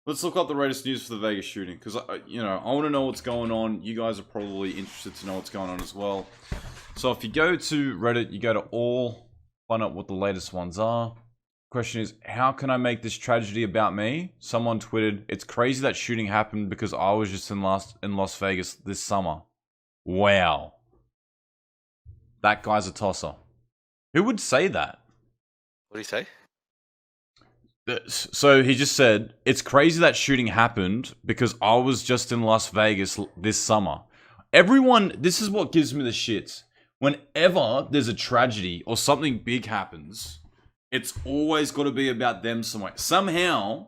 Let's look up the latest news for the Vegas shooting, because, you know, I want to know what's going on. You guys are probably interested to know what's going on as well. So if you go to Reddit, you go to all, find out what the latest ones are. Question is, how can I make this tragedy about me? Someone tweeted, it's crazy that shooting happened because I was just in Las Vegas this summer. Wow. That guy's a tosser. Who would say that? What did he say? So he just said, it's crazy that shooting happened because I was just in Las Vegas this summer. Everyone, this is what gives me the shits. Whenever there's a tragedy or something big happens, it's always got to be about them somewhere. Somehow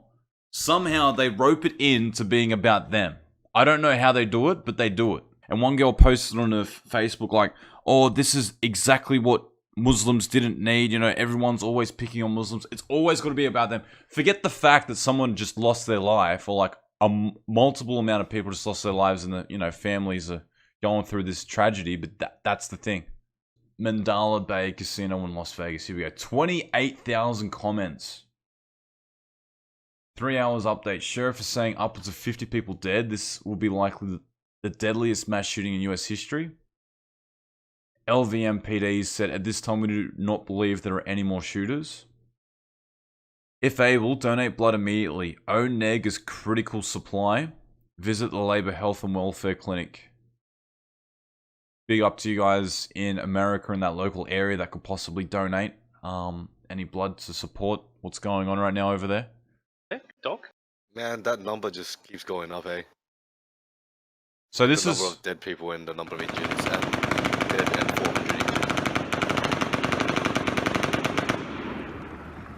they rope it into being about them. I don't know how they do it, but they do it. And one girl posted on her Facebook like, oh, this is exactly what Muslims didn't need. You know, everyone's always picking on Muslims. It's always got to be about them. Forget the fact that someone just lost their life, or like a multiple amount of people just lost their lives, and the, you know, families are going through this tragedy. But that's the thing. Mandala Bay Casino in Las Vegas. Here we go. 28,000 comments. 3 hours update. Sheriff is saying upwards of 50 people dead. This will be likely the deadliest mass shooting in US history. LVMPD said, at this time we do not believe there are any more shooters. If able, donate blood immediately. O-neg is critical supply. Visit the Labor Health and Welfare Clinic. Big up to you guys in America in that local area that could possibly donate any blood to support what's going on right now over there. Hey, Doc? Man, that number just keeps going up, eh? So this the is... number of dead people and the number of injured is dead and 400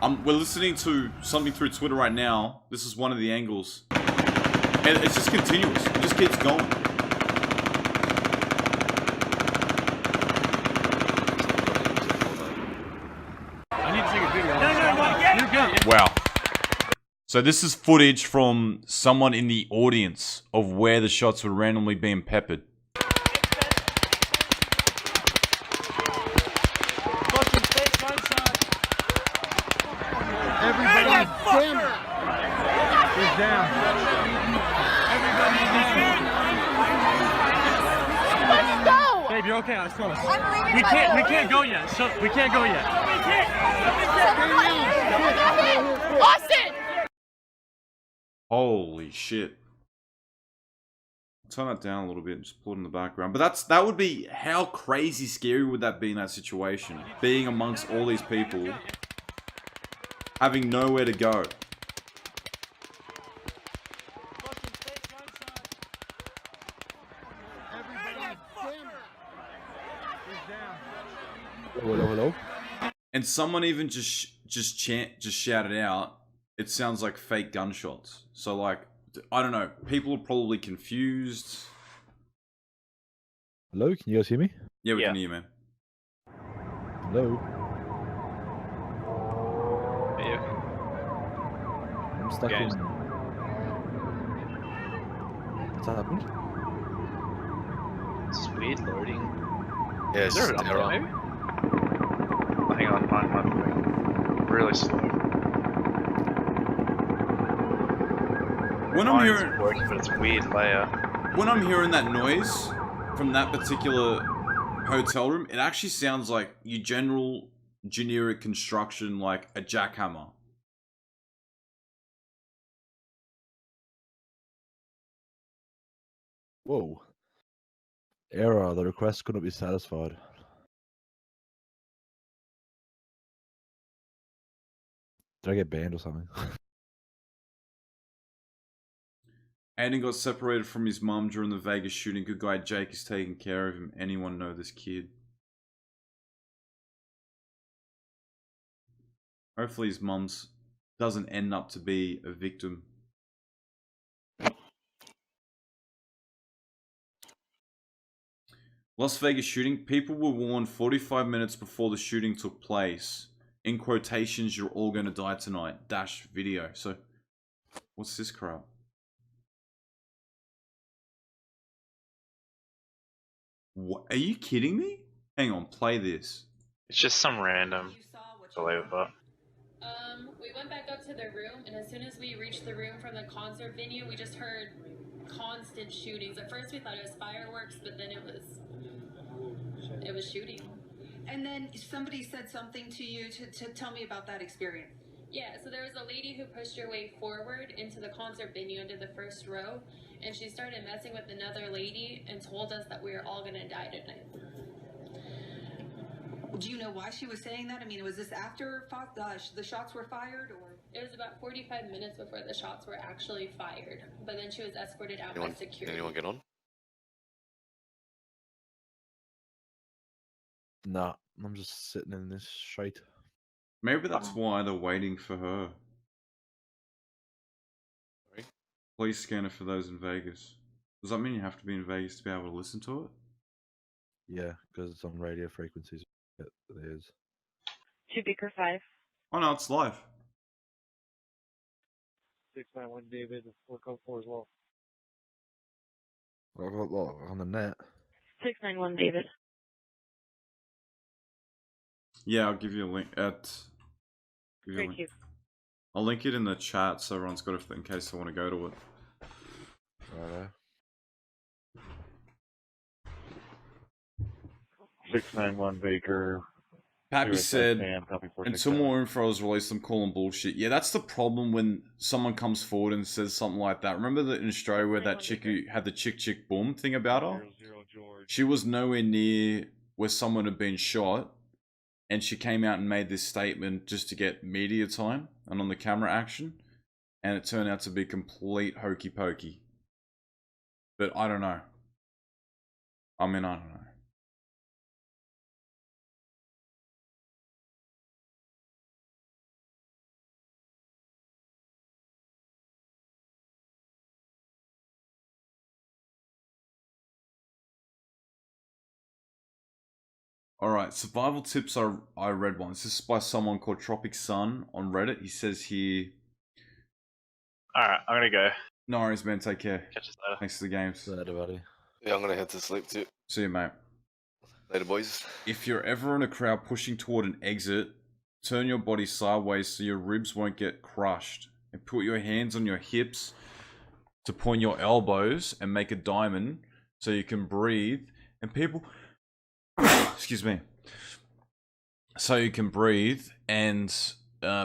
injured. We're listening to something through Twitter right now. This is one of the angles. And it's just continuous. It just keeps going. Wow. So this is footage from someone in the audience of where the shots were randomly being peppered. Everybody damn it. He's down. Let's go! Babe, you're okay, I promise. We can't go yet. So we can't go yet. Austin! Holy shit. Turn that down a little bit and just pull it in the background. But that would be, how crazy scary would that be in that situation? Being amongst all these people, having nowhere to go. Hello. And someone even just shouted out, it sounds like fake gunshots. So like, I don't know, people are probably confused. Hello, can you guys hear me? Yeah, we can hear you, man. Hello. Yeah. I'm stuck in. What's happened? It's weird loading. Yeah, Is it's there just an error. update maybe? Oh, hang on, mine really slow. When I'm Mine's hearing, working, but it's weird layer. when I'm hearing that noise from that particular hotel room, it actually sounds like your general generic construction, like a jackhammer. Whoa. Error, the request couldn't be satisfied. Did I get banned or something? Aiden got separated from his mum during the Vegas shooting. Good guy Jake is taking care of him. Anyone know this kid? Hopefully his mum's doesn't end up to be a victim. Las Vegas shooting. People were warned 45 minutes before the shooting took place. In quotations, you're all going to die tonight. Dash video. So, what's this crap? What? Are you kidding me? Hang on, play this. It's just some random. Believe it, but We went went back up to the room, and as soon as we reached the room from the concert venue, we just heard constant shootings. At first we thought it was fireworks, but then it was shooting. And then somebody said something to you to tell me about that experience. Yeah, so there was a lady who pushed her way forward into the concert venue into the first row, and she started messing with another lady and told us that we were all gonna die tonight. Do you know why she was saying that? I mean, was this after the shots were fired, or? It was about 45 minutes before the shots were actually fired, but then she was escorted out by security. Anyone get on? Nah, I'm just sitting in this shite. Maybe that's why they're waiting for her. Sorry? Police scanner for those in Vegas. Does that mean you have to be in Vegas to be able to listen to it? Yeah, because it's on radio frequencies. It is. 2 Beaker 5. Oh no, it's live. 691 David, 404 as well. On the net. 691 David. Yeah, I'll give you a link Thank you. I'll link it in the chat so everyone's got it in case they want to go to it. Righto. 691 Baker. Pappy said, copy until more info is released, I'm calling bullshit. Yeah, that's the problem when someone comes forward and says something like that. Remember that in Australia where that chick who had the chick boom thing about her? She was nowhere near where someone had been shot, and she came out and made this statement just to get media time and on the camera action, and it turned out to be complete hokey pokey. But I don't know. I mean, I don't know. Alright, survival tips I read once. This is by someone called Tropic Sun on Reddit. He says here... Alright, I'm gonna go. No worries, man. Take care. Catch us later. Thanks for the games. Later, buddy. Yeah, I'm gonna head to sleep too. See you, mate. Later, boys. If you're ever in a crowd pushing toward an exit, turn your body sideways so your ribs won't get crushed. And put your hands on your hips to point your elbows and make a diamond so you can breathe. And people... excuse me. So you can breathe and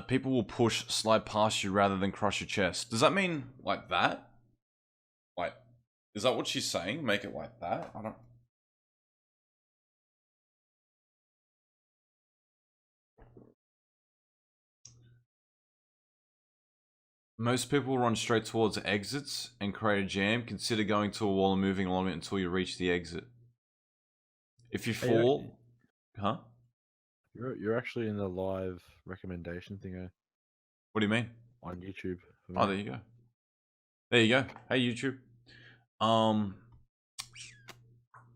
people will slide past you rather than crush your chest. Does that mean like that? Like, is that what she's saying? Make it like that? I don't... Most people run straight towards exits and create a jam. Consider going to a wall and moving along it until you reach the exit. If you fall... Huh? You're actually in the live recommendation thing What do you mean? on YouTube. Oh, there you go. There you go. Hey, YouTube.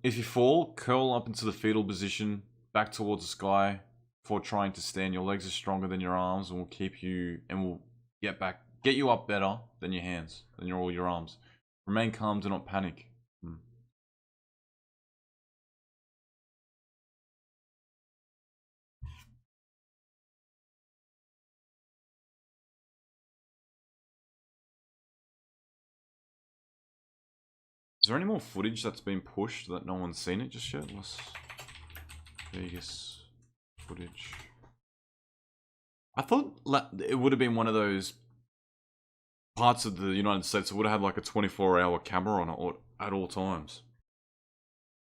If you fall, curl up into the fetal position, back towards the sky before trying to stand. Your legs are stronger than your arms and will keep you and will get you up better than your hands, than all your arms. Remain calm, do not panic. Is there any more footage that's been pushed that no one's seen it just yet? Las Vegas footage. I thought it would have been one of those parts of the United States that would have had like a 24-hour camera on it at all times.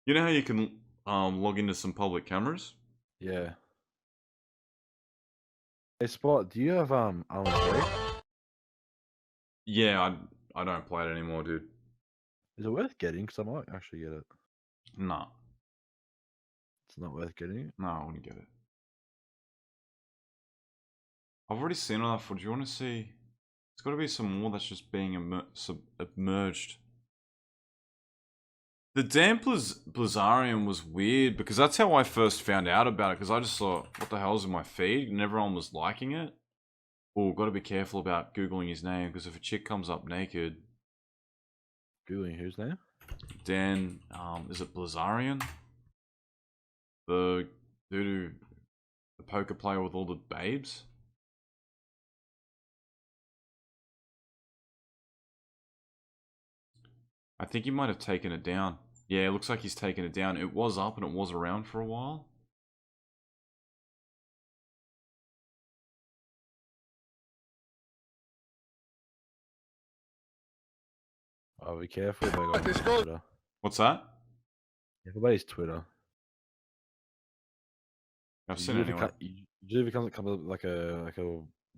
You know how you can log into some public cameras? Yeah. Hey, Spot, do you have Alan Wake? Yeah, I don't play it anymore, dude. Is it worth getting? Because I might actually get it. Nah. It's not worth getting it? No, I wouldn't get it. I've already seen all that footage. You want to see? There's got to be some more that's just being submerged. The damn Blizzarium was weird because that's how I first found out about it. Because I just thought, what the hell's in my feed? And everyone was liking it. Oh, got to be careful about Googling his name because if a chick comes up naked... Googling whose name? Dan, is it Blizzarian? The dude who, the poker player with all the babes? I think he might have taken it down. Yeah, it looks like he's taken it down. It was up and it was around for a while. Oh, be careful. They got his Twitter. What's that? Everybody's Twitter. I've seen it anyway. Usually comes up like a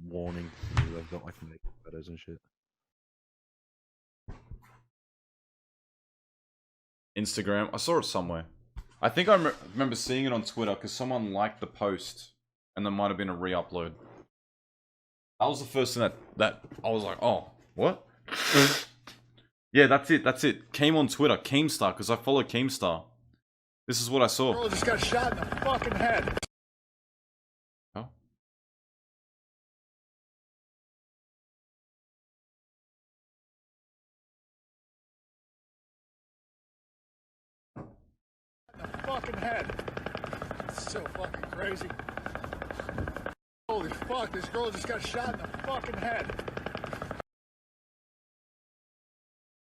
warning. They've got like naked photos and shit. Instagram. I saw it somewhere. I think I remember seeing it on Twitter because someone liked the post, and there might have been a re-upload. That was the first thing that I was like, oh, what? Yeah, that's it. That's it. Came on Twitter, Keemstar, because I follow Keemstar. This is what I saw. Girl just got shot in the fucking head. Oh. The fucking head. It's so fucking crazy. Holy fuck, this girl just got shot in the fucking head.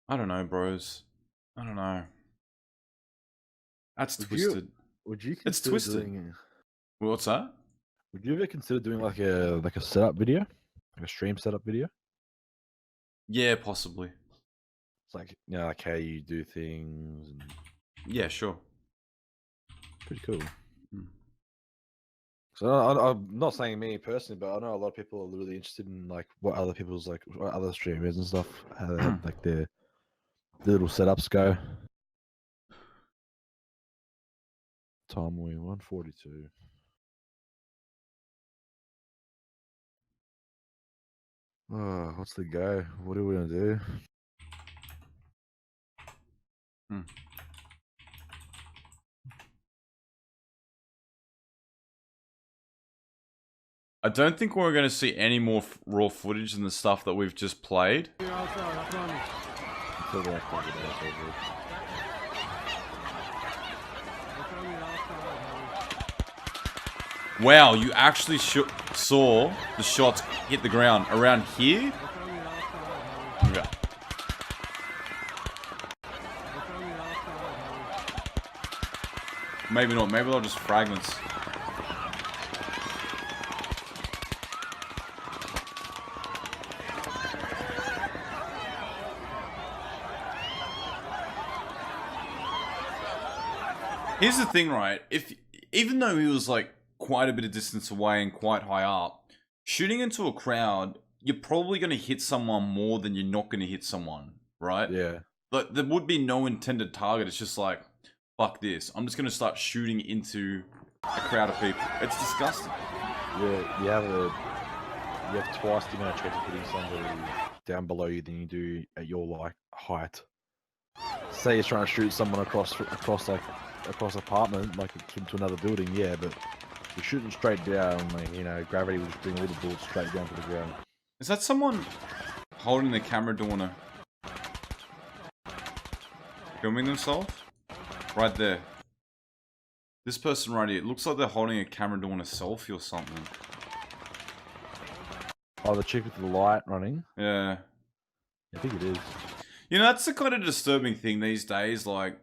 I don't know, bros. I don't know. That's twisted. Would you It's consider twisted. doing? What's that? Would you ever consider doing like a setup video, like a stream setup video? Yeah, possibly. It's like like how you do things. And... Yeah, sure. Pretty cool. Hmm. So I'm not saying me personally, but I know a lot of people are really interested in like what other people's what other streamers and stuff, how they have, like their little setups go. Time we 142. Oh, what's the go? What are we gonna do? I don't think we're going to see any more raw footage than the stuff that we've just played. Wow, you actually saw the shots hit the ground around here? Yeah. Maybe not. Maybe they're just fragments. Here's the thing, right? Even though he was like quite a bit of distance away and quite high up, shooting into a crowd, you're probably going to hit someone more than you're not going to hit someone, right? Yeah. But there would be no intended target. It's just like, fuck this. I'm just going to start shooting into a crowd of people. It's disgusting. Yeah, you have twice the amount of chance of hitting somebody down below you than you do at your height. Say you're trying to shoot someone across apartment, like to another building, yeah, but you're shooting straight down, like, gravity will just bring all the bullets straight down to the ground. Is that someone holding the camera doing a... filming themselves? Right there. This person right here, it looks like they're holding a camera doing a selfie or something. Oh, the chick with the light running? Yeah. I think it is. You know, that's the kind of disturbing thing these days, like...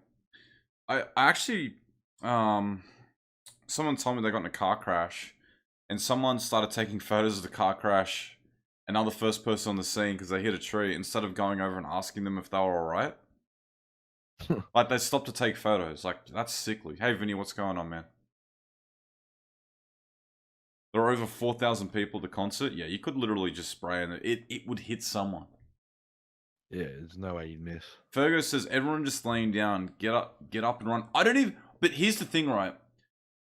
I actually, someone told me they got in a car crash, and someone started taking photos of the car crash, and I'm the first person on the scene because they hit a tree, instead of going over and asking them if they were alright. Like, they stopped to take photos. Like, that's sickly. Hey, Vinny, what's going on, man? There are over 4,000 people at the concert. Yeah, you could literally just spray and it would hit someone. Yeah, there's no way you'd miss. Fergus says, everyone just laying down, get up and run. I don't even, but here's the thing, right?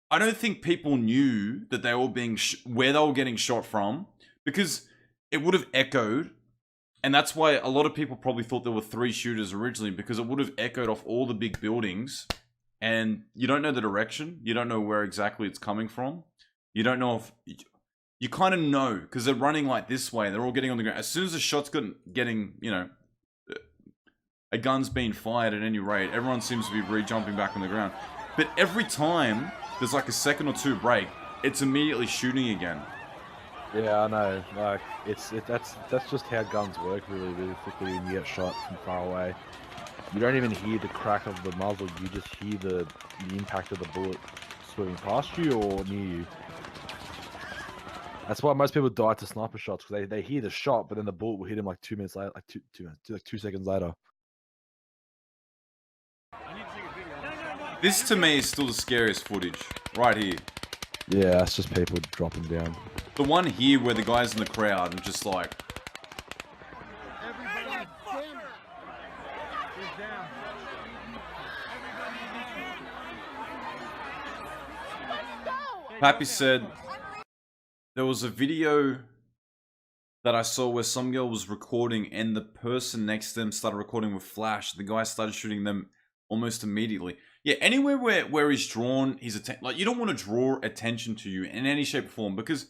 I don't think people knew that they were being, where they were getting shot from, because it would have echoed, and that's why a lot of people probably thought there were 3 shooters originally, because it would have echoed off all the big buildings, and you don't know the direction, you don't know where exactly it's coming from, you don't know if, you kind of know, because they're running like this way, they're all getting on the ground. As soon as the shot's getting, a gun's being fired at any rate, everyone seems to be re-jumping back on the ground. But every time there's like a second or two break, it's immediately shooting again. Yeah, I know. Like, that's just how guns work, really, realistically, when you get shot from far away. You don't even hear the crack of the muzzle. You just hear the impact of the bullet swimming past you or near you. That's why most people die to sniper shots, because they hear the shot, but then the bullet will hit them like 2 minutes later, like 2 seconds later. This to me is still the scariest footage, right here. Yeah, that's just people dropping down. The one here where the guy's in the crowd and just like... Pappy said, there was a video that I saw where some girl was recording and the person next to them started recording with flash. The guy started shooting them almost immediately. Yeah, anywhere where he's drawn his attention, like you don't want to draw attention to you in any shape or form because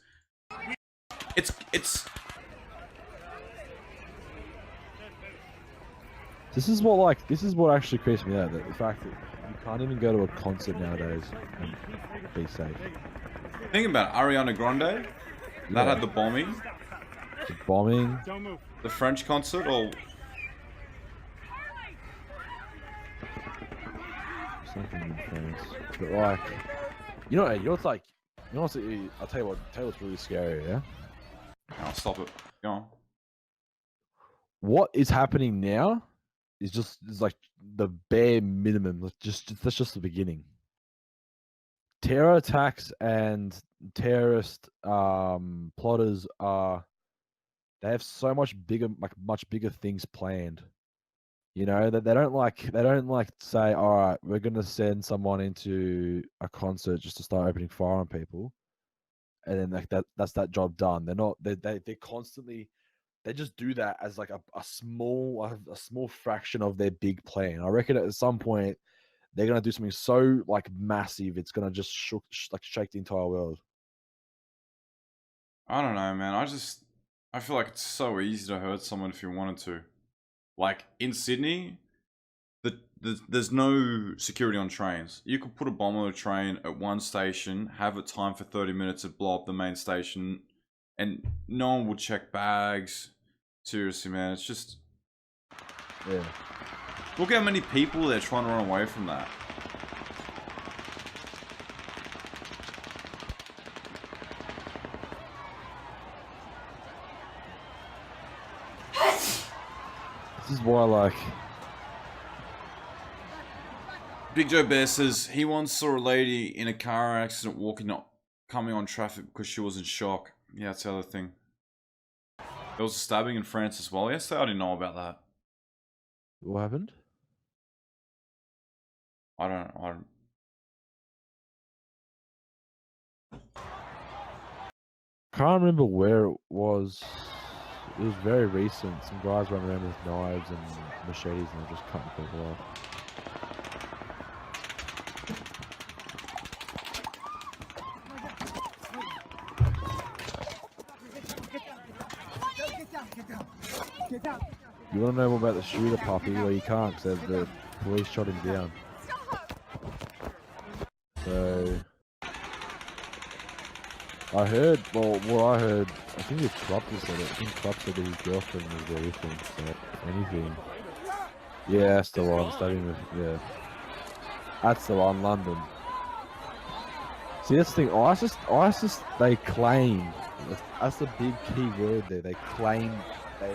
it's. This is what actually creeps me out. The fact that you can't even go to a concert nowadays and be safe. Think about Ariana Grande. That had the bombing. The bombing. The French concert, or something in France. But like, I'll tell you what's really scary, yeah? I'll stop it. Go on. What is happening now is like the bare minimum. That's just the beginning. Terror attacks and terrorist plotters they have so much bigger things planned. You know, that they don't like say, all right, we're gonna send someone into a concert just to start opening fire on people, and then that's that job done. They constantly, they just do that as like a small fraction of their big plan. I reckon at some point they're gonna do something so like massive it's gonna just shake the entire world. I don't know, man. I feel like it's so easy to hurt someone if you wanted to. Like, in Sydney, there's no security on trains. You could put a bomb on a train at one station, have it timed for 30 minutes, and blow up the main station, and no one would check bags. Seriously, man, it's just... Yeah. Look how many people they're trying to run away from that. This is why, like... Big Joe Bear says he once saw a lady in a car accident coming on traffic because she was in shock. Yeah, that's the other thing. There was a stabbing in France as well. Yes, I didn't know about that. What happened? I don't... Can't remember where it was. It was very recent. Some guys running around with knives and machetes and they're just cutting people off. You want to know more about the shooter puppy? Well, you can't because the police shot him down. So... I heard, I think his club just said it. I think Club said that his girlfriend was there with him, so anything. Yeah, that's the one, stabbing with, yeah. That's the one, London. See, that's the thing, ISIS, they claim, that's the big key word there, they claim they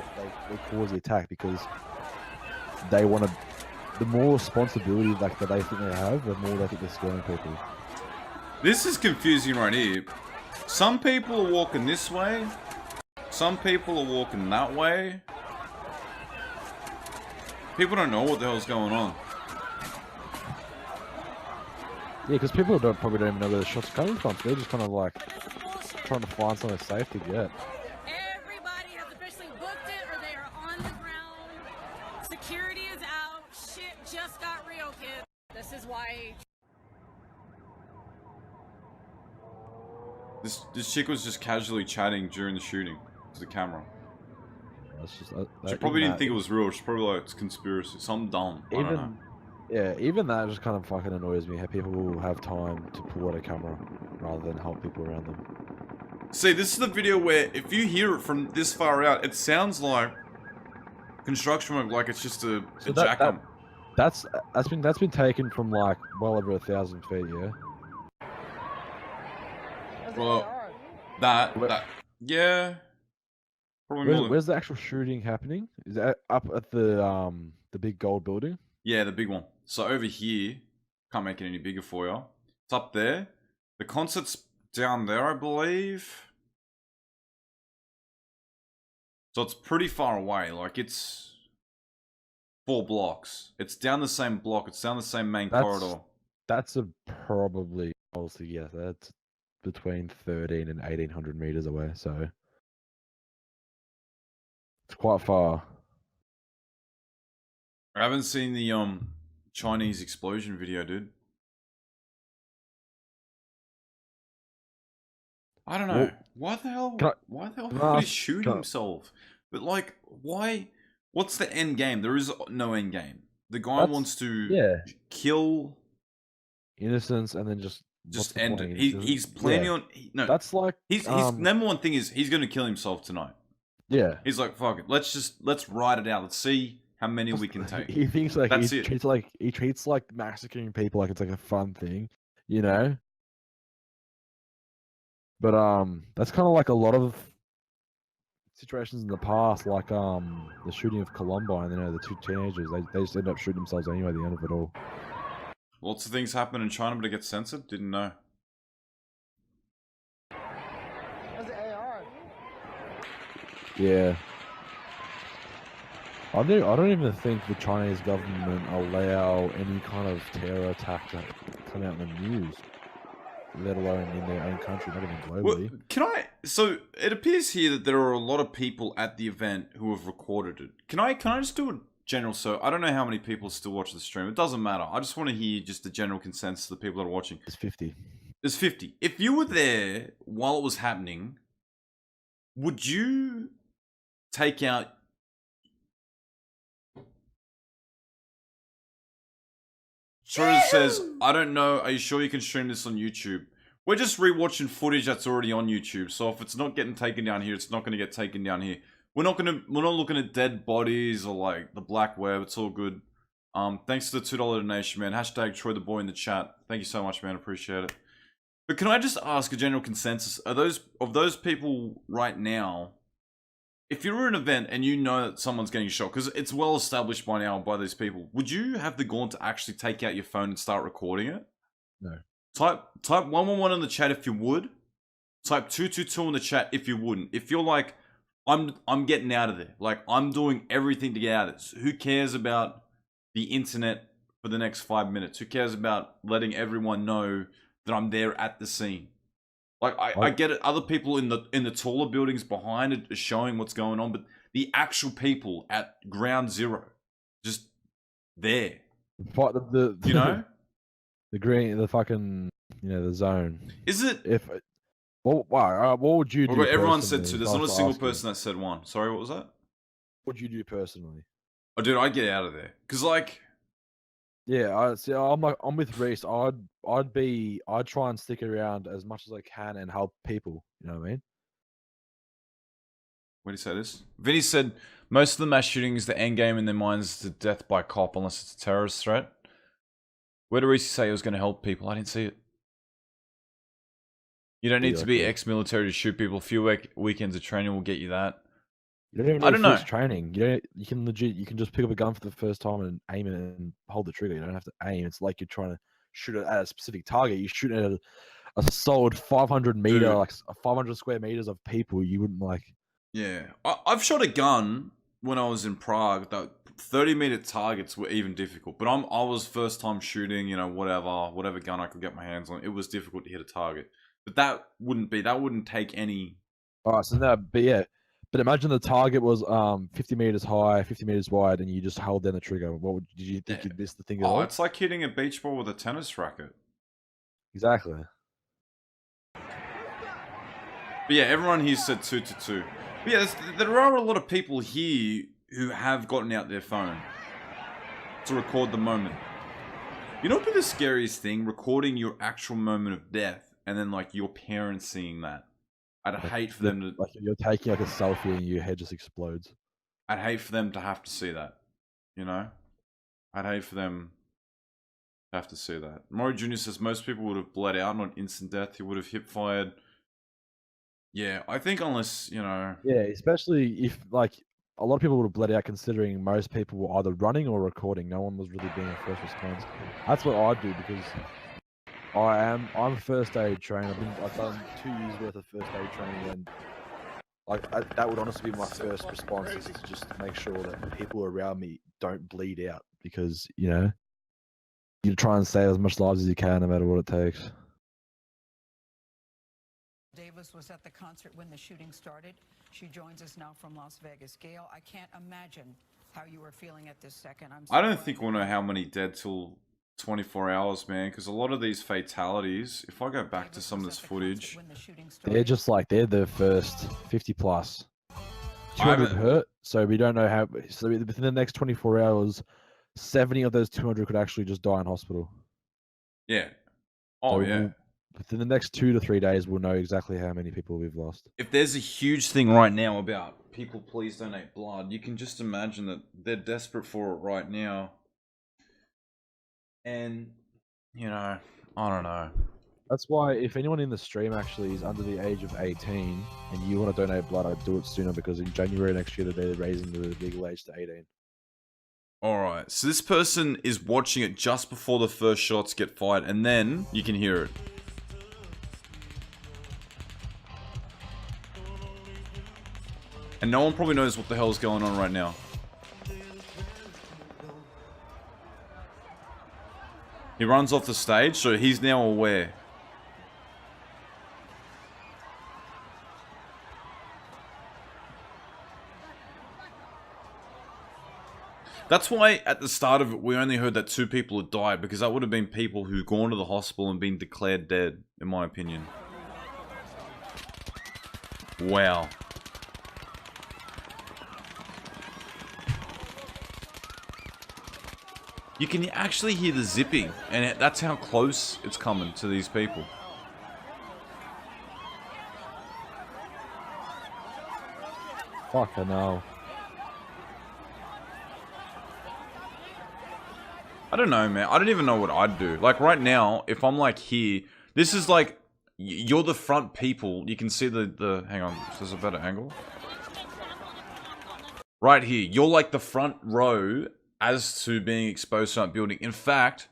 cause the attack because they want to, the more responsibility like that they think they have, the more they think they're scaring people. This is confusing right here. Some people are walking this way. Some people are walking that way. People don't know what the hell's going on. Yeah, because people probably don't even know where the shots are coming from. So they're just kind of like trying to find somewhere safe to get. Everybody has officially booked it or they are on the ground. Security is out. Shit just got real, kids. This is why... This chick was just casually chatting during the shooting to the camera. That's just, she probably didn't think it was real. She's probably like, it's conspiracy. Something dumb. I don't know. Yeah, even that just kind of fucking annoys me. How people will have time to pull out a camera rather than help people around them. See, this is the video where if you hear it from this far out, it sounds like construction work, like it's just a jack-up. That's been taken from like well over 1,000 feet. Yeah. Well, yeah. Probably more than... Where's the actual shooting happening? Is that up at the big gold building? Yeah, the big one. So over here, can't make it any bigger for you. It's up there. The concert's down there, I believe. So it's pretty far away. Like, it's 4 blocks. It's down the same block. It's down the same main corridor. That's probably, obviously, yeah, that's between 13 and 1,800 meters away. So it's quite far. I haven't seen the Chinese explosion video, dude. I don't know. Well, why the hell would he shoot himself? But like, why? What's the end game? There is no end game. The guy wants to kill innocents and then just end it. He's planning on no. That's like his number one thing is he's gonna kill himself tonight. Yeah. He's like, fuck it. Let's ride it out. Let's see how many we can take. He thinks like That's he treats like massacring people like it's like a fun thing, you know. But that's kind of like a lot of situations in the past, like the shooting of Columbine. You know, the 2 teenagers they just end up shooting themselves anyway at the end of it all. Lots of things happen in China, but it gets censored. Didn't know. Yeah. I don't even think the Chinese government allow any kind of terror attack to come out in the news, let alone in their own country, not even globally. Well, so it appears here that there are a lot of people at the event who have recorded it. Can I just do a general, so I don't know how many people still watch the stream. It doesn't matter. I just want to hear just the general consensus of the people that are watching. There's 50. There's 50. If you were there while it was happening, would you take out... Schroeder says, I don't know, are you sure you can stream this on YouTube? We're just rewatching footage that's already on YouTube, so if it's not getting taken down here, it's not going to get taken down here. We're not looking at dead bodies or like the black web, it's all good. Thanks to the $2 donation, man. Hashtag Troy the Boy in the chat. Thank you so much, man, appreciate it. But can I just ask a general consensus? Are those people right now, if you're at an event and you know that someone's getting shot, because it's well established by now by these people, would you have the gaunt to actually take out your phone and start recording it? No. Type 111 in the chat if you would. Type 222 in the chat if you wouldn't. If you're like, I'm getting out of there. Like, I'm doing everything to get out of this. Who cares about the internet for the next 5 minutes? Who cares about letting everyone know that I'm there at the scene? Like, I get it. Other people in the taller buildings behind it are showing what's going on, but the actual people at ground zero, just there. You know? The fucking, you know, the zone. Is it? What would you do? Well, everyone said 2. There's not a single person that said 1. Sorry, what was that? What would you do personally? Oh, dude, I'd get out of there. Because, like... Yeah, I'm with Reese. I'd try and stick around as much as I can and help people. You know what I mean? Where do you say this? Vinny said, most of the mass shootings, the end game in their minds is to death by cop unless it's a terrorist threat. Where did Reese say he was going to help people? I didn't see it. You don't need to be ex-military to shoot people. A few weekends of training will get you that. You don't even need training. You can just pick up a gun for the first time and aim it and hold the trigger. You don't have to aim. It's like you're trying to shoot it at a specific target. You shoot at a solid 500 meter, like 500 square meters of people. You wouldn't like. Yeah, I've shot a gun when I was in Prague. That 30-meter targets were even difficult. But I was first time shooting. You know, whatever gun I could get my hands on. It was difficult to hit a target. But that wouldn't take any. All right, so no, but yeah. But imagine the target was 50 meters high, 50 meters wide, and you just held down the trigger. Did you think you'd miss the thing at all? It's like hitting a beach ball with a tennis racket. Exactly. But yeah, everyone here said 222. But yeah, there are a lot of people here who have gotten out their phone to record the moment. You know what would be the scariest thing? Recording your actual moment of death, and then like your parents seeing that. I'd hate for them to... Like you're taking like a selfie and your head just explodes. I'd hate for them to have to see that, you know? I'd hate for them to have to see that. Maury Jr. says most people would have bled out, not instant death. He would have hip fired. Yeah, I think unless, you know... Yeah, especially if, like, a lot of people would have bled out considering most people were either running or recording. No one was really being a first response. That's what I do because I'm first aid trained. I've done 2 years worth of first aid training, and that would honestly be my first response, is to just make sure that the people around me don't bleed out, because, you know, you try and save as much lives as you can, no matter what it takes. Davis was at the concert when the shooting started. She joins us now from Las Vegas. Gail, I can't imagine how you were feeling at this second. I don't think we'll know how many dead till 24 hours, man, because a lot of these fatalities, if I go back to some of this footage... They're just like, they're the first 50 plus. 200 hurt, so we don't know how... So within the next 24 hours, 70 of those 200 could actually just die in hospital. Yeah. Oh, so yeah. Within the next 2 to 3 days, we'll know exactly how many people we've lost. If there's a huge thing right now about people please donate blood, you can just imagine that they're desperate for it right now. And, you know, I don't know. That's why if anyone in the stream actually is under the age of 18 and you want to donate blood, I'd do it sooner, because in January next year they're raising the legal age to 18. Alright, so this person is watching it just before the first shots get fired, and then you can hear it. And no one probably knows what the hell is going on right now. He runs off the stage, so he's now aware. That's why at the start of it, we only heard that 2 people had died, because that would have been people who'd gone to the hospital and been declared dead, in my opinion. Wow. You can actually hear the zipping, and that's how close it's coming to these people. Fuck, I know. I don't know, man. I don't even know what I'd do. Like, right now, if I'm, like, here... This is, like... You're the front people. You can see the... Hang on. Is this a better angle? Right here. You're, like, the front row as to being exposed to that building. In fact,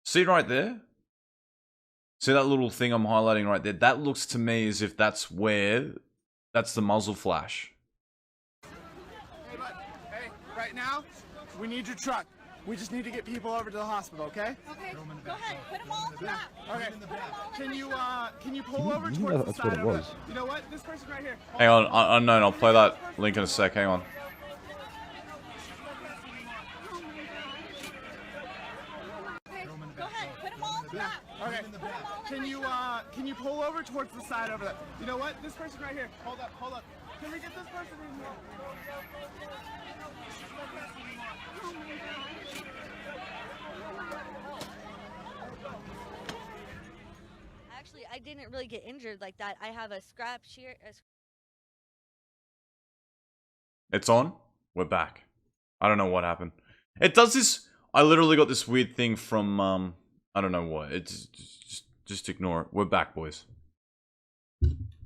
see right there? See that little thing I'm highlighting right there? That looks to me as if that's where... That's the muzzle flash. Hey, bud. Hey, right now, we need your truck. We just need to get people over to the hospital, okay? Okay, go ahead. Put them all in the back. Okay. Can you pull over towards the that's side what it over was. there? You know what? This person right here. Hang on. Unknown. I'll play that link in a sec. Hang on. Okay, go ahead. Put them all in the back. Okay. Can you pull over towards the side over there? You know what? This person right here. Hold up. Can we get this person in here? Actually, I didn't really get injured like that. I have a scrap shear. It's on. We're back. I don't know what happened. It does this... I literally got this weird thing from, I don't know what. It's... Just ignore it. We're back, boys.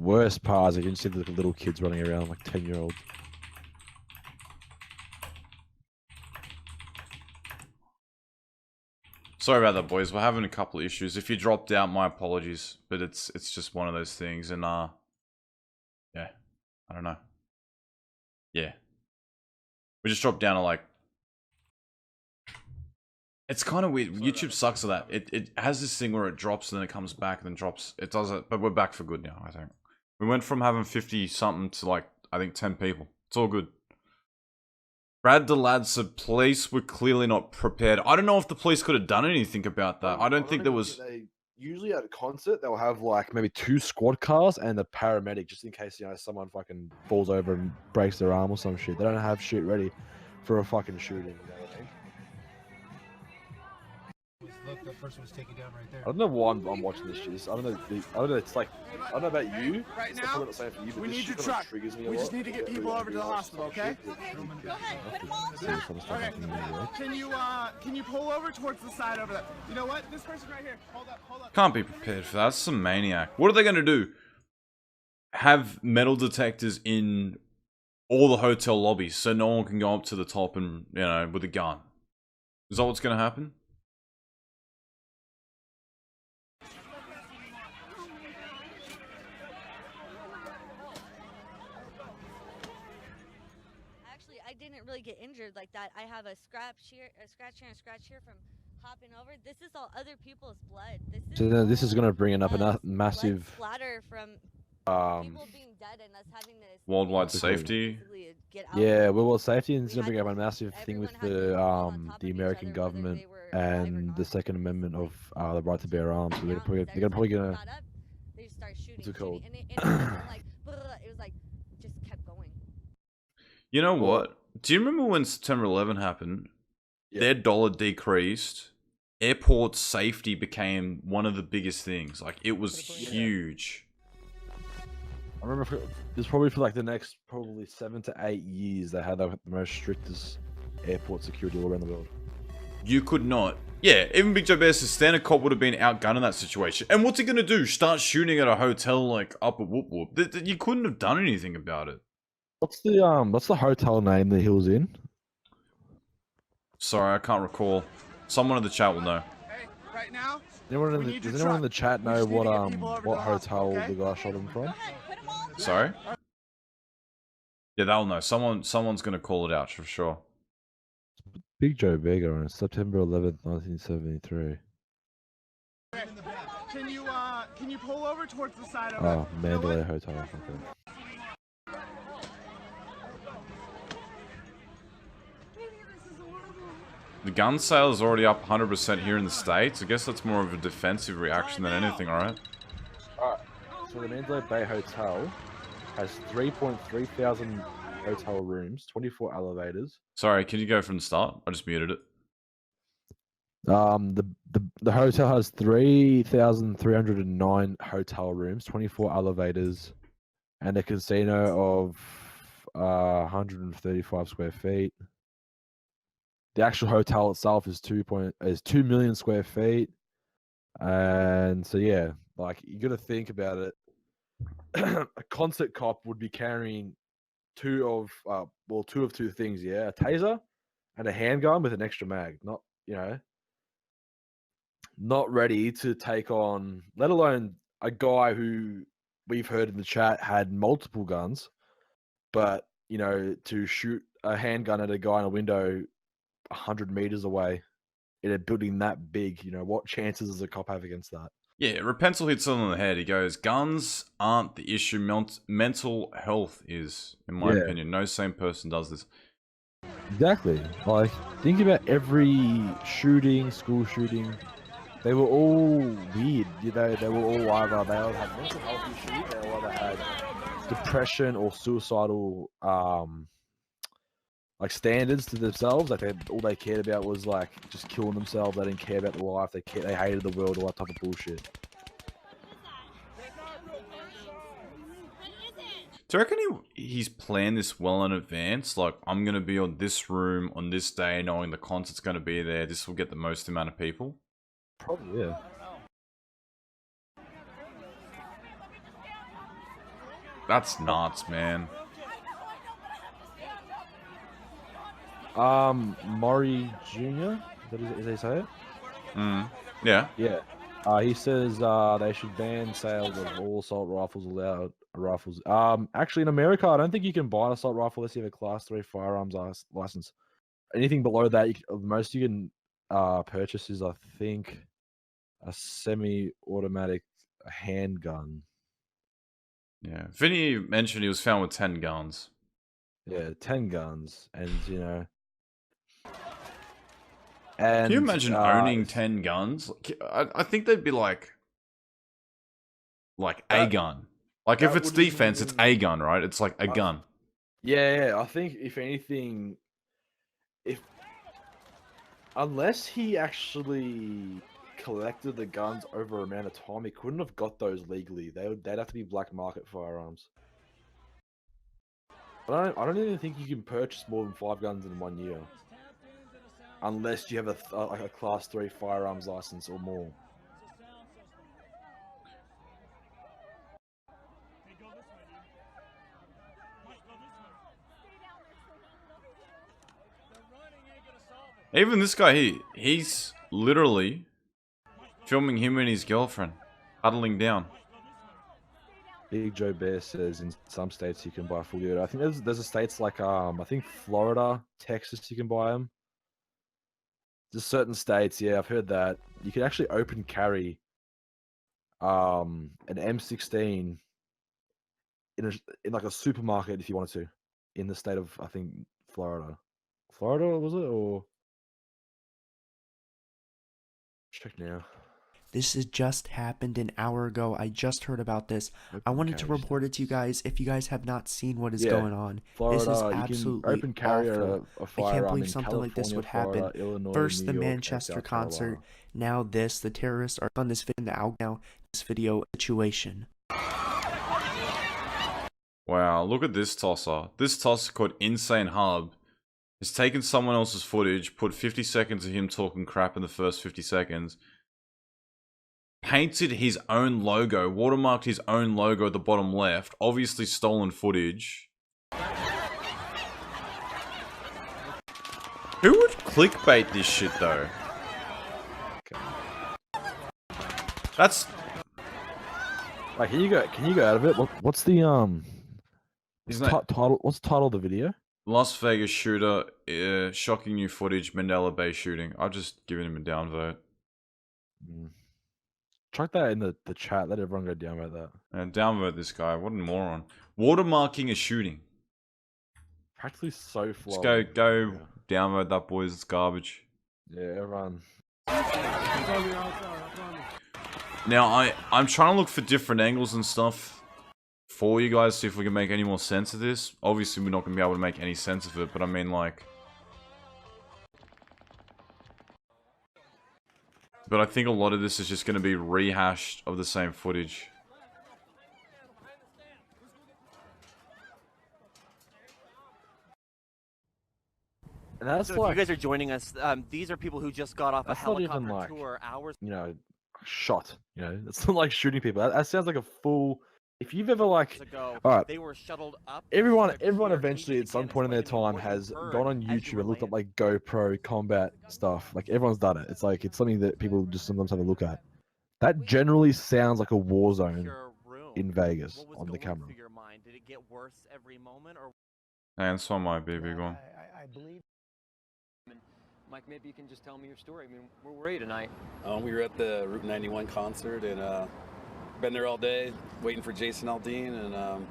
Worst part is you can see the little kids running around like 10-year-olds. Sorry about that, boys. We're having a couple of issues. If you dropped out, my apologies. But it's just one of those things. And, yeah. I don't know. Yeah. We just dropped down to, like... It's kind of weird. YouTube sucks at that. It has this thing where it drops and then it comes back and then drops. It does it. But we're back for good now, I think. We went from having 50-something to, like, I think 10 people. It's all good. Brad the lad said police were clearly not prepared. I don't know if the police could have done anything about that. I don't think there was... Usually at a concert, they'll have like maybe 2 squad cars and a paramedic just in case, you know, someone fucking falls over and breaks their arm or some shit. They don't have shit ready for a fucking shooting. You know what I mean? Look, that person was taken down right there. I don't know why I'm watching this shit. I don't know. I don't know. It's like I don't know about you. Right It's now, probably not safe for you, but we this need your shit kinda truck. triggers me a We lot. just need to get people over to the hospital, okay? Can you pull over towards the side over there? You know what? This person right here. Hold up. Can't be prepared for that. That's some maniac. What are they going to do? Have metal detectors in all the hotel lobbies so no one can go up to the top and, you know, with a gun. Is that what's going to happen? Actually, I didn't really get injured like that. I have a scratch here and a scratch here from hopping over. This is all other people's blood. This is gonna bring up a massive splatter from people being dead and us having to worldwide safety. Yeah, worldwide safety, and it's gonna bring up a massive thing with the American government and the Second Amendment of the right to bear arms. So they're probably gonna. What's it called? it was like just kept going. You know what? Do you remember when September 11 happened? Yeah. Their dollar decreased. Airport safety became one of the biggest things. Like, it was huge. I remember it was probably for like the next 7 to 8 years they had the most strictest airport security all around the world. You could not. Yeah, even Big Joe Bear says standard cop would have been outgunned in that situation. And what's he gonna do? Start shooting at a hotel like up at Whoop Whoop? You couldn't have done anything about it. What's the hotel name that he was in? Sorry, I can't recall. Someone in the chat will know. Hey, right now. Does anyone in the chat know what hotel the guy shot him from? Sorry? Yeah, they'll know. Someone's gonna call it out for sure. Big Joe Bear on September 11th, 1973. Can you pull over towards the side of Oh, Mandalay Hotel. Okay. The gun sale is already up 100% here in the States. I guess that's more of a defensive reaction than anything, alright? Alright, so the Mandalay Bay Hotel has 3.3 thousand hotel rooms, 24 elevators. Sorry, can you go from the start? I just muted it. The hotel has 3,309 hotel rooms, 24 elevators, and a casino of 135 square feet. The actual hotel itself is 2 million square feet, and so yeah, like you got to think about it. A concert cop would be carrying two of two things, yeah, a taser and a handgun with an extra mag. Not ready to take on, let alone a guy who we've heard in the chat had multiple guns, but to shoot a handgun at a guy in a window 100 meters away in a building that big, what chances does a cop have against that? Yeah, Rapunzel hits something on the head. He goes, guns aren't the issue, mental health is, in my opinion. No sane person does this. Exactly. Like, think about every shooting, school shooting. They were all weird. They were all either, they all had mental health issues, they all either had depression or suicidal like standards to themselves. Like all they cared about was like just killing themselves. They didn't care about the life. They hated the world. All that type of bullshit. Do you reckon he's planned this well in advance? Like, I'm gonna be on this room on this day, knowing the concert's gonna be there. This will get the most amount of people. Probably, yeah. That's nuts, man. Maury Jr. Is that they say it? Yeah. Yeah. He says they should ban sales of all assault rifles allowed. Rifles. Actually, in America, I don't think you can buy an assault rifle unless you have a Class 3 firearms license. Anything below that, most you can purchase is, I think, a semi-automatic handgun. Yeah. Vinny mentioned he was found with 10 guns. Yeah, 10 guns, and can you imagine owning 10 guns? I think they'd be like a gun. Like, if it's defense, it's a gun, right? It's like a gun. Yeah, I think if anything, unless he actually collected the guns over a amount of time, he couldn't have got those legally. They'd have to be black market firearms. I don't even think you can purchase more than 5 guns in 1 year, unless you have like a class 3 firearms license or more. Even this guy, he's literally filming him and his girlfriend huddling down. Big Joe Bear says in some states you can buy fully auto. I think there's a states like I think Florida, Texas, you can buy them. There's certain states, yeah, I've heard that you can actually open carry an M16 in like a supermarket if you wanted to, in the state of I think Florida. Florida was it or? Check now. This has just happened an hour ago. I just heard about this. I wanted to report it to you guys. If you guys have not seen what is going on, Florida, this is absolutely open carry awful. I can't believe something like this would happen. Florida, Illinois, First, New the York, Manchester South concert. Carolina. Now this. The terrorists are on this video now. This video situation. Wow, look at this tosser. This tosser called Insane Hub has taken someone else's footage, put 50 seconds of him talking crap in the first 50 seconds, painted his own logo, watermarked his own logo at the bottom left, obviously stolen footage. Who would clickbait this shit though? That's... Like, can you go out of it? What's the title? What's the title of the video? Las Vegas shooter, shocking new footage, Mandela Bay shooting. I've just given him a downvote. Chuck that in the chat. Let everyone go down about that. And downvote this guy. What a moron. Watermarking a shooting. Practically so flawed. Just go downvote that, boys. It's garbage. Yeah, everyone. Now, I'm trying to look for different angles and stuff for you guys, see if we can make any more sense of this. Obviously, we're not going to be able to make any sense of it, but I mean, like... But I think a lot of this is just going to be rehashed of the same footage. And that's so like, if you guys are joining us, these are people who just got off a helicopter tour hours. You know, shot. You know, it's not like shooting people. That sounds like a full. If you've ever like, all right, they were shuttled up. Everyone eventually at some point in their time has gone on YouTube and looked up like GoPro combat stuff. Like everyone's done it. It's like it's something that people just sometimes have a look at. That generally sounds like a war zone in Vegas on the camera. Did it get worse every moment, or? And so might be a big one. I believe. Mike, maybe you can just tell me your story. I mean, where were you tonight? We were at the Route 91 concert and been there all day waiting for Jason Aldean, and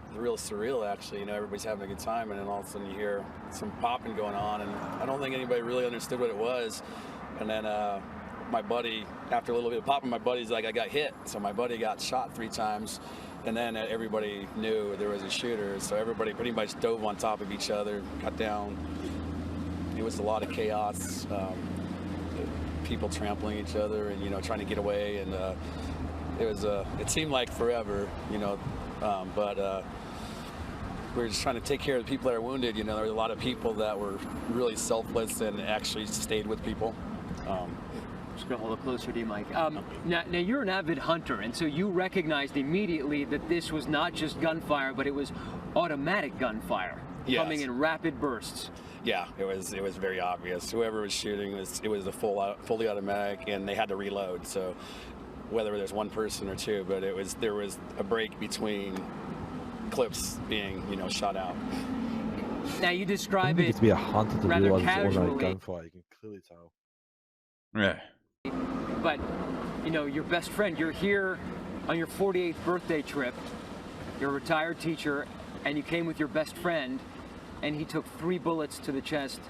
it's real surreal actually. You know, everybody's having a good time, and then all of a sudden you hear some popping going on, and I don't think anybody really understood what it was. And then my buddy, after a little bit of popping, my buddy's like, I got hit. So my buddy got shot 3 times, and then everybody knew there was a shooter. So everybody pretty much dove on top of each other, got down. It was a lot of chaos, people trampling each other and, you know, trying to get away. And it seemed like forever, you know, but we were just trying to take care of the people that are wounded. You know, there were a lot of people that were really selfless and actually stayed with people. Just going a little closer to you, Mike. Now you're an avid hunter, and so you recognized immediately that this was not just gunfire, but it was automatic gunfire coming in rapid bursts. Yeah, it was very obvious. Whoever was shooting it was a fully automatic, and they had to reload. So whether there's one person or two, but there was a break between clips being, you know, shot out. Now you describe it to be a hunter to rather realize it's casually. automatic gunfire. You can clearly tell. Yeah. But you know, your best friend. You're here on your 48th birthday trip. You're a retired teacher, and you came with your best friend. And he took 3 bullets to the chest,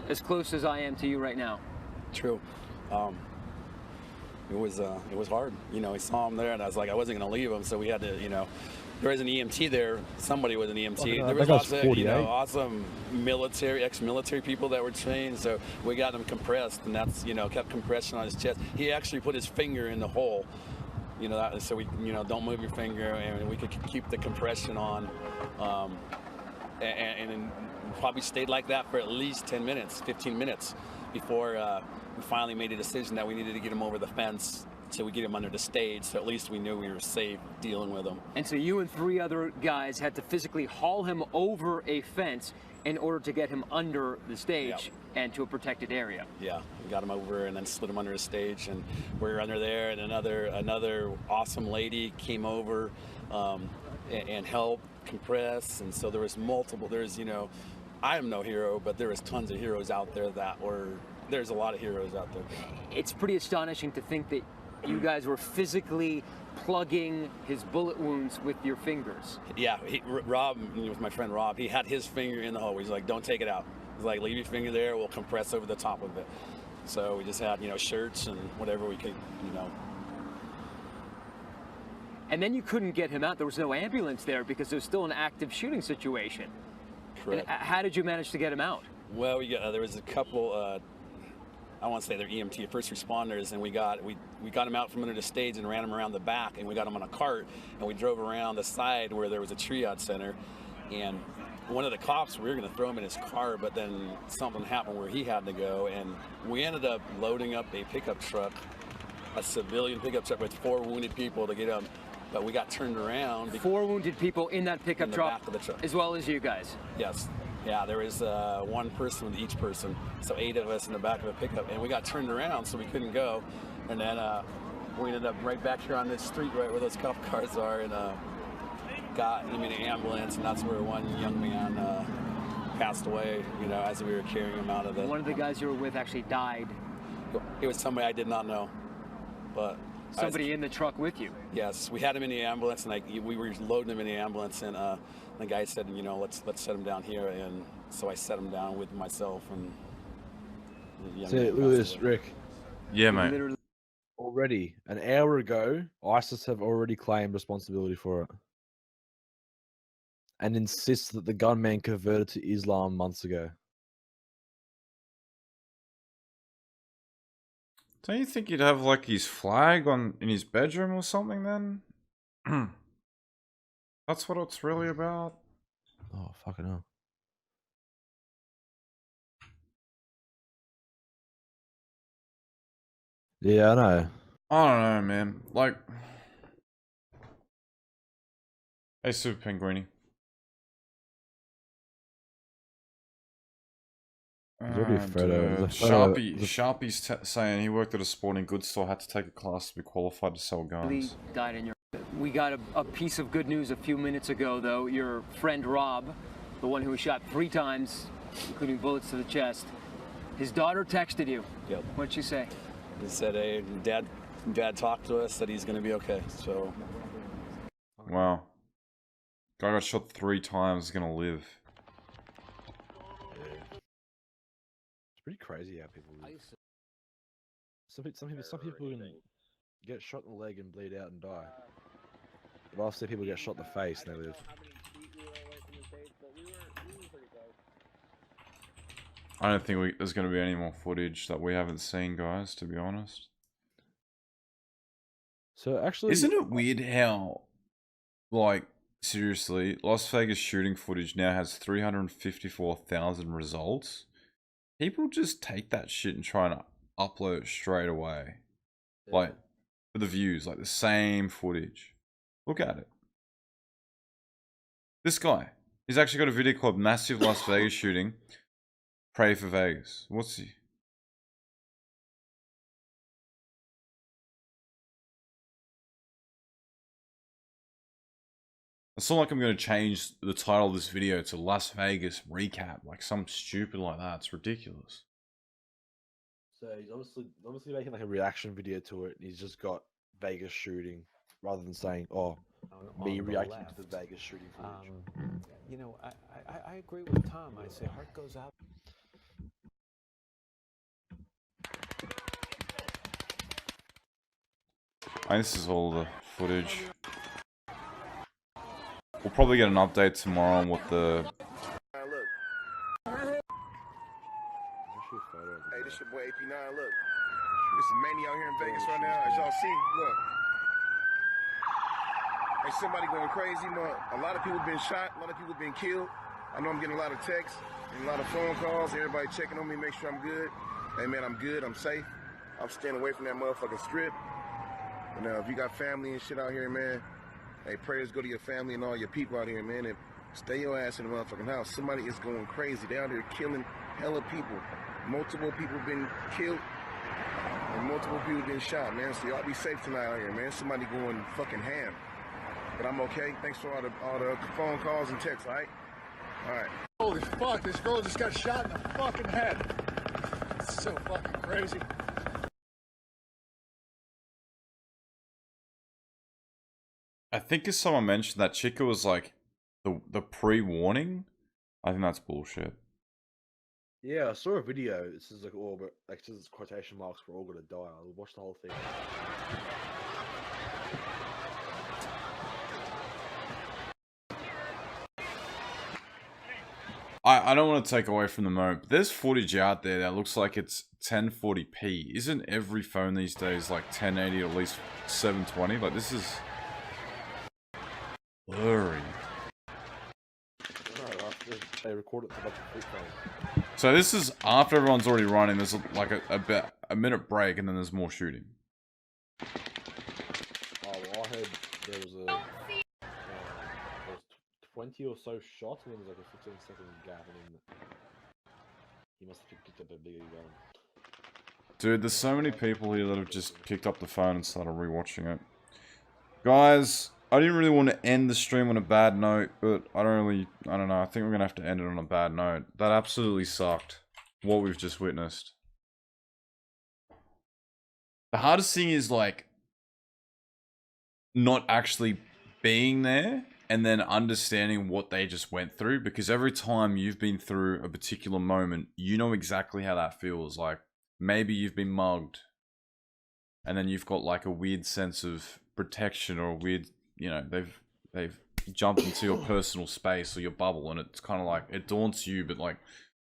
as close as I am to you right now. True. It was hard. You know, we saw him there, and I was like, I wasn't going to leave him, so we had to, you know, there was an EMT there. Somebody was an EMT. There that was guy's lots of 48. awesome military, ex-military people that were trained. So we got him compressed, and that's kept compression on his chest. He actually put his finger in the hole. So we don't move your finger, and we could keep the compression on, and probably stayed like that for at least 10 minutes, 15 minutes before we finally made a decision that we needed to get him over the fence. So we get him under the stage, so at least we knew we were safe dealing with him. And so you and 3 other guys had to physically haul him over a fence in order to get him under the stage and to a protected area. Yeah, we got him over and then slid him under the stage, and we were under there, and another awesome lady came over and helped compress, and so there was multiple. I am no hero, but there was tons of heroes out there there's a lot of heroes out there. It's pretty astonishing to think that you guys were physically plugging his bullet wounds with your fingers. Yeah, Rob, with my friend Rob, he had his finger in the hole. He's like, don't take it out. He's like, leave your finger there, we'll compress over the top of it. So we just had, shirts and whatever we could, And then you couldn't get him out. There was no ambulance there because there was still an active shooting situation. Correct. And how did you manage to get him out? Well, there was a couple, I want to say they're EMT, first responders, and we got him out from under the stage and ran him around the back, and we got him on a cart, and we drove around the side where there was a triage center, and one of the cops, we were going to throw him in his car, but then something happened where he had to go, and we ended up loading up a pickup truck, a civilian pickup truck with 4 wounded people to get him, but we got turned around. 4 wounded people in that pickup truck, back of the truck, as well as you guys? Yes. Yeah, there was 1 person with each person, so 8 of us in the back of a pickup, and we got turned around, so we couldn't go, and then we ended up right back here on this street, right where those cop cars are, and got him in an ambulance, and that's where one young man passed away, as we were carrying him out of the... One of the guys you were with actually died. It was somebody I did not know, but... Somebody in the truck with you? Yes, we had him in the ambulance, and we were loading him in the ambulance, and the guy said, let's set him down here, and so I set him down with myself, and... See, look at this, Rick. Yeah, mate. Already, an hour ago, ISIS have already claimed responsibility for it. And insists that the gunman converted to Islam months ago. Don't you think you'd have like his flag in his bedroom or something then? That's what it's really about. Oh, fucking hell. Yeah, I know. I don't know, man. Like, hey, Super Penguini. Sharpie's saying he worked at a sporting goods store, had to take a class to be qualified to sell guns. Died in your... We got a piece of good news a few minutes ago, though. Your friend Rob, the one who was shot 3 times, including bullets to the chest, his daughter texted you. Yep. What'd she say? He said, hey, Dad talked to us, said he's going to be okay, so... Wow. Guy got shot 3 times, is going to live. It's pretty crazy how people live. Some people can get shot in the leg and bleed out and die. But I've seen people get shot in the face and they live. I don't think there's going to be any more footage that we haven't seen, guys, to be honest. So actually... Isn't it weird how, like, seriously, Las Vegas shooting footage now has 354,000 results? People just take that shit and try and upload it straight away. Yeah. Like, for the views, like the same footage. Look at it. This guy, he's actually got a video called Massive Las Vegas Shooting. Pray for Vegas. What's he? It's not like I'm going to change the title of this video to Las Vegas Recap, like something stupid like that. It's ridiculous. So he's obviously making like a reaction video to it. He's just got Vegas shooting rather than saying, "Oh, me reacting to the Vegas shooting footage." You know, I agree with Tom. I say heart goes out. And this is all the footage. We'll probably get an update tomorrow on what the... Hey, this your boy AP9. Look, this is Manny out here in Vegas right now. As y'all see, look. Hey, somebody going crazy, man. A lot of people been shot. A lot of people been killed. I know I'm getting a lot of texts and a lot of phone calls. Everybody checking on me, make sure I'm good. Hey, man, I'm good. I'm safe. I'm staying away from that motherfucking strip. And if you got family and shit out here, man, hey, prayers go to your family and all your people out here, man. And stay your ass in the motherfucking house. Somebody is going crazy. They out there killing hella people. Multiple people been killed and multiple people been shot, man. So y'all be safe tonight out here, man. Somebody going fucking ham. But I'm okay. Thanks for all the phone calls and texts, all right? All right. Holy fuck, this girl just got shot in the fucking head. It's so fucking crazy. I think as someone mentioned that Chica was like the pre-warning. I think that's bullshit. Yeah, I saw a video. This is like all, but like this is quotation marks. We're all gonna die. I'll watch the whole thing. I don't want to take away from the moment, but there's footage out there that looks like it's 1040p. Isn't every phone these days like 1080 or at least 720? Like this is blurry. They record it to a bunch of flip phones. So this is after everyone's already running. There's like a minute break, and then there's more shooting. Oh, well, I heard there was there was 20 or so shots, and there was like a 15-second gap, and then he must have picked up a bigger gun. Dude, there's so many people here that have just picked up the phone and started rewatching it. Guys, I didn't really want to end the stream on a bad note, but I don't know, I think we're going to have to end it on a bad note. That absolutely sucked, what we've just witnessed. The hardest thing is, like, not actually being there and then understanding what they just went through, because every time you've been through a particular moment, you know exactly how that feels. Like, maybe you've been mugged, and then you've got, like, a weird sense of protection or a weird... You know, they've jumped into your personal space or your bubble, and it's kind of like, it daunts you, but like,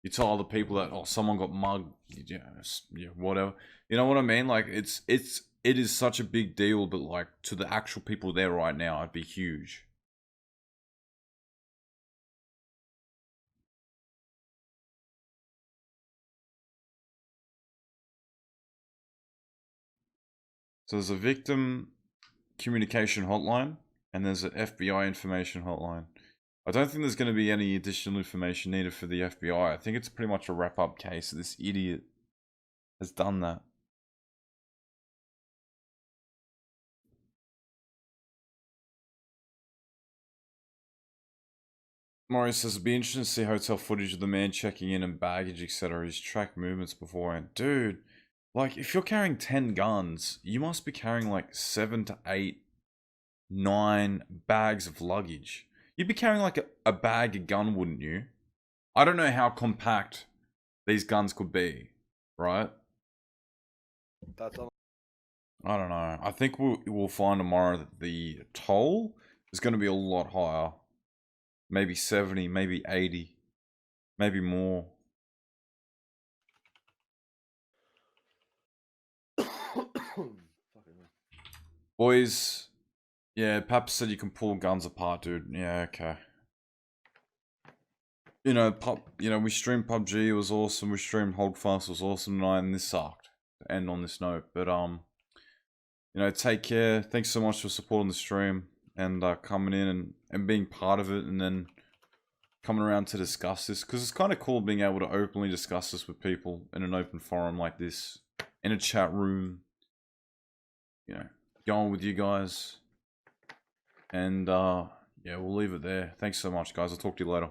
you tell other people that, oh, someone got mugged, yeah, whatever. You know what I mean? Like, it is such a big deal, but like, to the actual people there right now, it'd be huge. So there's a victim communication hotline, and there's an FBI information hotline. I don't think there's going to be any additional information needed for the FBI. I think it's pretty much a wrap-up case. This idiot has done that. Maurice says, it'd be interesting to see hotel footage of the man checking in and baggage, etc. His track movements beforehand. Dude, like, if you're carrying 10 guns, you must be carrying like 7 to 8, 9 bags of luggage. You'd be carrying like a bag of gun, wouldn't you? I don't know how compact these guns could be, right? That's all. I don't know. I think we'll find tomorrow that the toll is going to be a lot higher. Maybe 70, maybe 80, maybe more. Boys, yeah, Pap said you can pull guns apart, dude. Yeah, okay. You know, we streamed PUBG, it was awesome. We streamed Holdfast, it was awesome tonight, and this sucked. To end on this note, but you know, take care. Thanks so much for supporting the stream and coming in and being part of it, and then coming around to discuss this, because it's kind of cool being able to openly discuss this with people in an open forum like this, in a chat room. You know, going with you guys. And yeah, we'll leave it there. Thanks so much, guys. I'll talk to you later.